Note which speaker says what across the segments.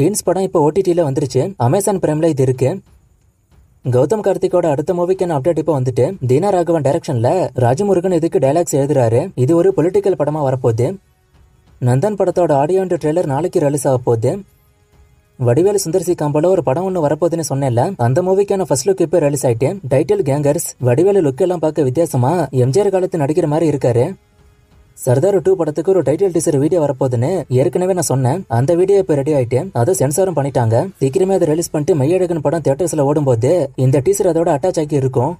Speaker 1: Teens படம் இப்போ ஓடிடில வந்துருச்சு. அமேசான் பிரைம்ல இது இருக்கு. கௌதம் கார்த்திகோட அடுத்த மூவிக்கான அப்டேட் இப்போ வந்துட்டு தீனா ராகவன் டைரக்ஷன்ல ராஜமுருகன் இதுக்கு டைலாக்ஸ் எழுதுறாரு. இது ஒரு பொலிட்டிக்கல் படமா வரப்போகுது. நந்தன் படத்தோட ஆடியோ அண்ட் ட்ரெய்லர் நாளைக்கு ரிலீஸ் ஆக போகுது. வடிவேலு சுந்தர்சி காம்போல ஒரு படம் ஒன்று வரப்போகுதுன்னு சொன்னேன்ல, அந்த மூவிக்கான ஃபர்ஸ்ட் லுக் இப்போ ரிலீஸ் ஆயிட்டு. Title Gangers. வடிவேலு லுக் எல்லாம் பார்க்க வித்தியாசமா எம்ஜிஆர் காலத்து நடிக்கிற மாதிரி இருக்காரு. சர்தார் 2 படத்துக்கு ஒரு டைட்டில் டீசர் வீடியோ வரப்போகுதுன்னு ஏற்கனவே நான் சொன்னேன். அந்த வீடியோ இப்போ ரெடி ஆயிட்டு அதை சென்சாரும் பண்ணிட்டாங்க. சீக்கிரமே அதை ரிலீஸ் பண்ணிட்டு மெய்யழகன் படம் தியேட்டர்ஸ்ல ஓடும்போது இந்த டீசர் அதோட அட்டாச் ஆகி இருக்கும்.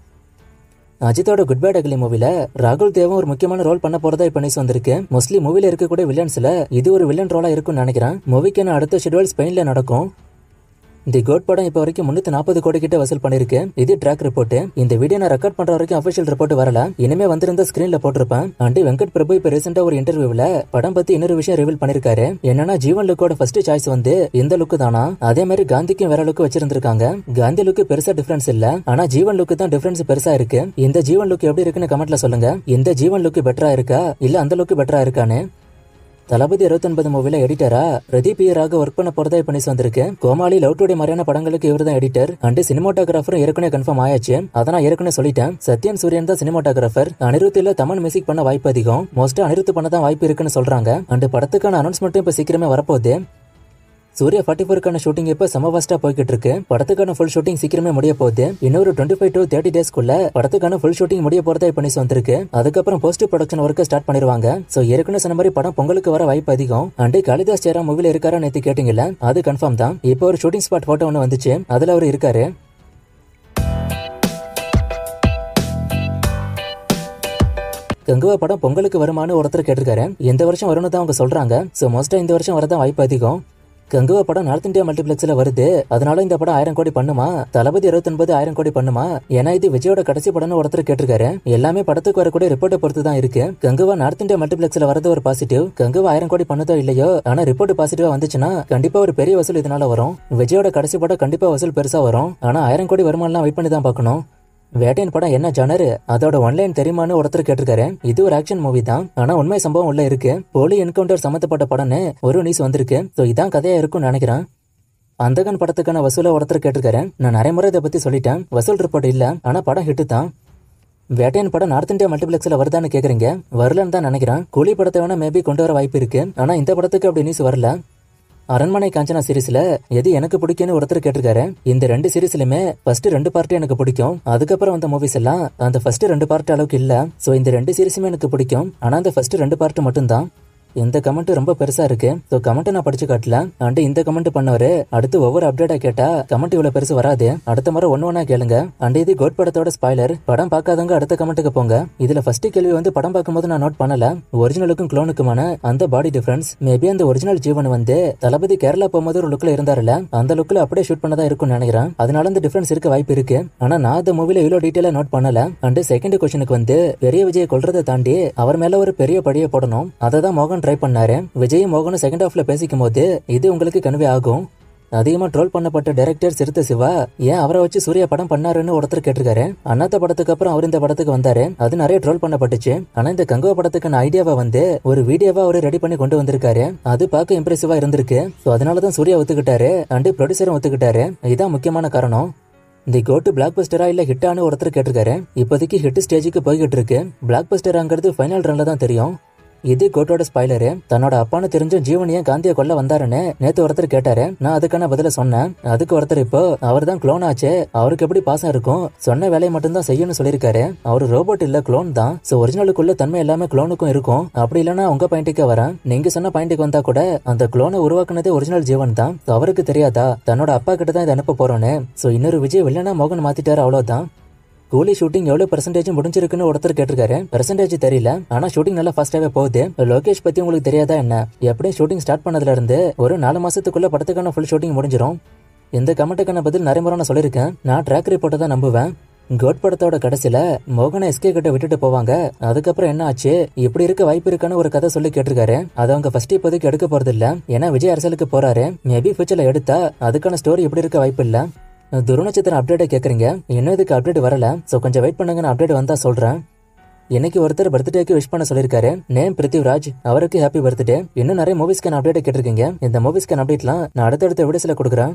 Speaker 1: அஜித்தோட குட் பேட் அக்லி மூவில ராகுல் தேவும் ஒரு முக்கியமான ரோல் பண்ண போறதா இப்ப நியூஸ் வந்திருக்கு. மோஸ்ட்லி மூவில இருக்கக்கூடிய வில்லன்ஸ்ல இது ஒரு வில்லன் ரோலா இருக்கும்னு நினைக்கிறேன். மூவிக்கான அடுத்த ஷெட்யூல் ஸ்பெயின்ல நடக்கும். தி கோட் படம் இப்ப வரைக்கும் 340 கோடி கிட்ட வசூல் பண்ணிருக்கு. இது ட்ராக் ரிப்போர்ட். இந்த வீடியோ நான் ரெக்கார்ட் பண்ற வரைக்கும் அபிஷியல் ரிப்போர்ட் வரல. இனிமே வந்திருந்த ஸ்கிரீன்ல போட்டிருப்பேன். அண்ட் வெங்கட் பிரபு இப்ப ரீசெண்டா ஒரு இன்டர்வியூல படம் பத்தி இன்னொரு விஷயம் ரிவீல் பண்ணிருக்காரு. என்னன்னா ஜீவன் லுக்கோட ஃபர்ஸ்ட் சாய்ஸ் வந்து இந்த லுக் தானா. அதே மாதிரி காந்திக்கும் வேற லுக் வச்சிருந்திருக்காங்க. காந்தி லுக்கு பெருசா டிஃபரன்ஸ் இல்ல, ஆனா ஜீவன் லுக்கு தான் டிஃபரன்ஸ் பெருசா இருக்கு. இந்த ஜீவன் லுக் எப்படி இருக்குன்னு கமெண்ட்ல சொல்லுங்க. இந்த ஜீவன் லுக் பெட்டரா இருக்கா இல்ல அந்த லுக் பெட்டரா இருக்கான்னு. தளபதி 69 மூவில எடிட்டரா பிரதீப் ராக ஒர்க் பண்ண போறதா இப்ப நியூஸ் வந்திருக்கு. கோமாளி, லவ் டுடே மாதிரியான படங்களுக்கு இவர் தான் எடிட்டர். அண்ட் சினிமாட்டோகிராஃபரும் ஏற்கனவே கன்ஃபார்ம் ஆயாச்சு. அதை நான் ஏற்கனவே சொல்லிட்டேன். சத்யன் சூரியன் தான் சினிமாட்டோகிராஃபர். அனிருத்தில தமிழ் மியூசிக் பண்ண வாய்ப்பு அதிகம். மோஸ்டா அனிருத் பண்ண தான் வாய்ப்பு இருக்குன்னு சொல்றாங்க. அண்ட் படத்துக்கான அனௌன்ஸ்மெண்ட்டும் இப்ப சீக்கிரமே வரப்போகுது. சூர்யா 44க்கான ஷூட்டிங் இப்ப சமவாஸ்டா போய்கிட்டு இருக்கு. படத்துக்கான ஃபுல் ஷூட்டிங் சீக்கிரமே முடிய போகுது. இன்னொரு 25 to 30 டேஸ்க்குள்ள படத்துக்கான ஃபுல் ஷூட்டிங் முடிய போறதா இப்ப நியூஸ் வந்திருக்கு. அதுக்கப்புறம் போஸ்ட் ப்ரொடக்ஷன் ஒர்க் ஸ்டார்ட் பண்ணிடுவாங்க. சோ ஏற்கனவே சொன்ன மாதிரி படம் பொங்கலுக்கு வர வாய்ப்பு அதிகம். அண்ட் காளிதாஸ் சேரா மூவில இருக்காரா நேத்து கேட்டீங்கல்ல, அது கன்ஃபார்ம் தான். இப்போ ஒரு ஷூட்டிங் ஸ்பாட் போட்டோ ஒன்று வந்துச்சு. அதுல அவர் இருக்காரு. கங்குவா படம் பொங்கலுக்கு வருமானு ஒருத்தர் கேட்டிருக்காரு. எந்த வருஷம் வரும்னு தான் அவங்க சொல்றாங்க. சோ மோஸ்டா இந்த வருஷம் வரதான் வாய்ப்பு அதிகம். கங்குவா படம் நார்த் இந்தியா மல்டிபிளெக்ஸ்ல வருது. அதனால இந்த படம் 1000 கோடி பண்ணுமா, தளபதி 69 1000 கோடி பண்ணுமா, ஏன்னா இது விஜயோட கடைசி படம்னு ஒருத்தர் கேட்டிருக்காரு. எல்லாமே படத்துக்கு வரக்கூடிய ரிப்போர்ட்டை பொறுத்து தான் இருக்கு. கங்குவா நார்த் இந்தியா மல்டிபிளெக்ஸ்ல வரது ஒரு பாசிட்டிவ். கங்குவா 1000 கோடி பண்ணதோ இல்லையோ, ஆனா ரிப்போர்ட் பாசிட்டிவா வந்துச்சுன்னா கண்டிப்பா ஒரு பெரிய வசூல் இதனால வரும். விஜயோட கடைசி படம் கண்டிப்பா வசூல் பெருசா வரும். ஆனா 1000 கோடி வருமானம் வெயிட் பண்ணி தான் பார்க்கணும். வேட்டையன் படம் என்ன ஜானர், அதோட ஒன்லைன் தெரியுமான்னு ஒருத்தர் கேட்டிருக்காரு. இது ஒரு ஆக்ஷன் மூவி தான், ஆனா உண்மை சம்பவம் உள்ள இருக்கு. போலி என்கவுண்டர் சம்பந்தப்பட்ட படம்னு ஒரு நியூஸ் வந்திருக்கு. சோ இதான் கதையா இருக்கும்னு நினைக்கிறேன். அந்தகன் படத்துக்கான வசூல ஒருத்தர் கேட்டிருக்காரு. நான் நிறைய முறை இதை பத்தி சொல்லிட்டேன். வசூல் ரிப்போர்ட் இல்ல, ஆனா படம் ஹிட் தான். வேட்டையன் படம் நார்த் இந்தியா மல்டிபிளெக்ஸ்ல வருதான்னு கேக்குறீங்க. வரலன்னு தான் நினைக்கிறேன். கூலி படத்தை வேணா மேபி கொண்டு வர வாய்ப்பு இருக்கு, ஆனா இந்த படத்துக்கு அப்படி நியூஸ் வரல. அரண்மனை காஞ்சனா சீரிஸ்ல எது எனக்கு பிடிக்கும்னு ஒருத்தர் கேட்டிருக்காரு. இந்த 2 சீரிஸ்லுமே ஃபர்ஸ்ட் 2 பார்ட் எனக்கு பிடிக்கும். அதுக்கப்புறம் வந்த மூவிஸ் எல்லாம் அந்த ஃபர்ஸ்ட் 2 பார்ட் அளவுக்கு இல்ல. சோ இந்த 2 சீரிஸுமே எனக்கு பிடிக்கும், ஆனா அந்த ஃபர்ஸ்ட் 2 பார்ட் மட்டும் தான். இந்த கமெண்ட் ரொம்ப பெருசா இருக்கு. சோ கமெண்ட் நான் படிச்சு காட்டல. அண்ட் இந்த கமெண்ட் பண்ணவரு அடுத்து ஒவ்வொரு அப்டேட்டா கேட்டா கமெண்ட் இவ்வளவு பெருசு வராது. அடுத்த முறை ஒண்ணா கேளுங்க. அண்ட் இது கோட் படத்தோட ஸ்பாய்லர். படம் பார்க்காதவங்க அடுத்த கமெண்ட்டுக்கு போங்க. இதுல ஃபர்ஸ்ட் கேள்வி வந்து படம் பார்க்கும்போது நான் நோட் பண்ணல, ஒரிஜினலுக்கும் குளோனுக்குமான அந்த பாடி டிஃபரன்ஸ். மேபி அந்த ஒரிஜினல் ஜீவன் வந்து தளபதி கேரளா போகும்போது ஒரு லுக்ல இருந்தாருல, அந்த லுக்ல அப்படியே ஷூட் பண்ணதா இருக்கும்னு நினைக்கிறேன். அதனால அந்த டிஃபரன்ஸ் இருக்க வாய்ப்பு இருக்கு. ஆனா நான் அந்த மூவில இவ்வளவு டீடைலா நோட் பண்ணல. அண்ட் செகண்ட் கொஸ்டினுக்கு வந்து பெரிய விஜய் கொல்றதை தாண்டி அவர் மேல ஒரு பெரிய படியை போடணும். அதை தான் மோகன் ட்ரை பண்ணாரு. விஜயும் மோகனும் செகண்ட் ஹாஃப்ல பேசிக்கும் போது இது உங்களுக்கு கன்வே ஆகும். அதிகமா ட்ரோல் பண்ணப்பட்ட டைரக்டர் சிறுத்தை சிவா ஏன் அவரை வச்சு சூர்யா படம் பண்ணாருன்னு ஒருத்தர் கேட்டிருக்காரு. அண்ணாத்த படத்துக்கு அப்புறம் அவர் இந்த படத்துக்கு வந்தாரு. அது நிறைய ட்ரோல் பண்ணப்பட்டுச்சு. ஆனா இந்த கங்குவா படத்துக்கான ஐடியாவை வந்து ஒரு வீடியோவா அவரு ரெடி பண்ணி கொண்டு வந்திருக்காரு. அது பார்க்க இம்ப்ரெசிவா இருந்திருக்கு. சோ அதனாலதான் சூர்யா ஒத்துக்கிட்டாரு. அண்ட் ப்ரொடியூசரும் ஒத்துக்கிட்டாரு. இதான் முக்கியமான காரணம். தி கோட் பிளாக் பஸ்டரா இல்ல ஹிட்டானு ஒருத்தர் கேட்டிருக்காரு. இப்போதைக்கு ஹிட் ஸ்டேஜுக்கு போய்கிட்டு இருக்கு. பிளாக் பஸ்டராங்கிறது ஃபைனல் ரன்ல தான் தெரியும். இது கோட்டோட ஸ்பாய்லரு. தன்னோட அப்பான்னு தெரிஞ்சும் ஜீவன் ஏன் காந்தியை கொல்ல வந்தாருன்னு நேத்து ஒருத்தர் கேட்டாரு. நான் அதுக்கான பதில சொன்னேன். அதுக்கு ஒருத்தர் இப்போ அவர் தான் குளோன் ஆச்சு, அவருக்கு எப்படி பாசம் இருக்கும், சொன்ன வேலையை மட்டும் தான் செய்யணும்னு சொல்லியிருக்காரு. அவரு ரோபோட் இல்ல, குளோன் தான். சோ ஒரிஜினலுக்குள்ள தன்மை எல்லாமே குளோனுக்கும் இருக்கும். அப்படி இல்லைன்னா உங்க பாயிண்ட்டுக்கே வரேன். நீங்க சொன்ன பாயிண்ட்டுக்கு வந்தா கூட அந்த குளோனை உருவாக்குனதே ஒரிஜினல் ஜீவன் தான். அவருக்கு தெரியாதா தன்னோட அப்பா கிட்ட தான் இதை அனுப்ப போறோன்னு. சோ இன்னொரு விஜய் வில்லனா மோகன் மாத்திட்டாரு, அவ்வளவுதான். கூலி ஷூட்டிங் எவ்வளவு பெர்சன்டேஜ் முடிஞ்சிருக்குன்னு ஒருத்தர் கேட்டிருக்காரு. பெர்சன்டேஜ் தெரியல, ஆனா ஷூட்டிங் நல்லா ஃபாஸ்டாவே போகுது. லோகேஷ் பத்தி உங்களுக்கு தெரியாதா என்ன? எப்படியும் ஷூட்டிங் ஸ்டார்ட் பண்ணதுல இருந்து ஒரு 4 மாசத்துக்குள்ள படத்துக்கான ஃபுல் ஷூட்டிங் முடிஞ்சிரும். இந்த கமெண்ட்டுக்கான பதில் நிறைய முறை நான் சொல்லியிருக்கேன். நான் ட்ராக் ரிப்போர்ட்டை தான் நம்புவேன். கோட் படத்தோட கடைசியில மோகனை எஸ்கே கிட்ட விட்டுட்டு போவாங்க. அதுக்கப்புறம் என்ன ஆச்சு, இப்படி இருக்க வாய்ப்பு இருக்கான்னு ஒரு கதை சொல்லி கேட்டிருக்காரு. அதை அவங்க ஃபர்ஸ்ட் இப்போதைக்கு எடுக்க போறது இல்ல, ஏன்னா விஜய் அரசியலுக்கு போறாரு. மேபி ஃபியூச்சர்ல எடுத்தா அதுக்கான ஸ்டோரி இப்படி இருக்க வாய்ப்பு இல்ல. துருவ நட்சத்திரம் அப்டேட்டை கேக்குறீங்க, இன்னும் இதுக்கு அப்டேட் வரல. சோ கொஞ்சம் வெயிட் பண்ணுங்க, நான் அப்டேட் வந்தா சொல்றேன். இன்னைக்கு ஒருத்தர் பர்த்டேக்கு விஷ் பண்ண சொல்லிருக்காரு. நேம் பிருத்திவிராஜ். அவருக்கு ஹாப்பி பர்த்டே. இன்னும் நிறைய மூவிஸ்க்கான அப்டேட் கேட்டிருக்கீங்க. இந்த மூவிஸ்க்கான அப்டேட்லாம் நான் அடுத்தடுத்த வீடியோஸ்ல கொடுக்குறேன்.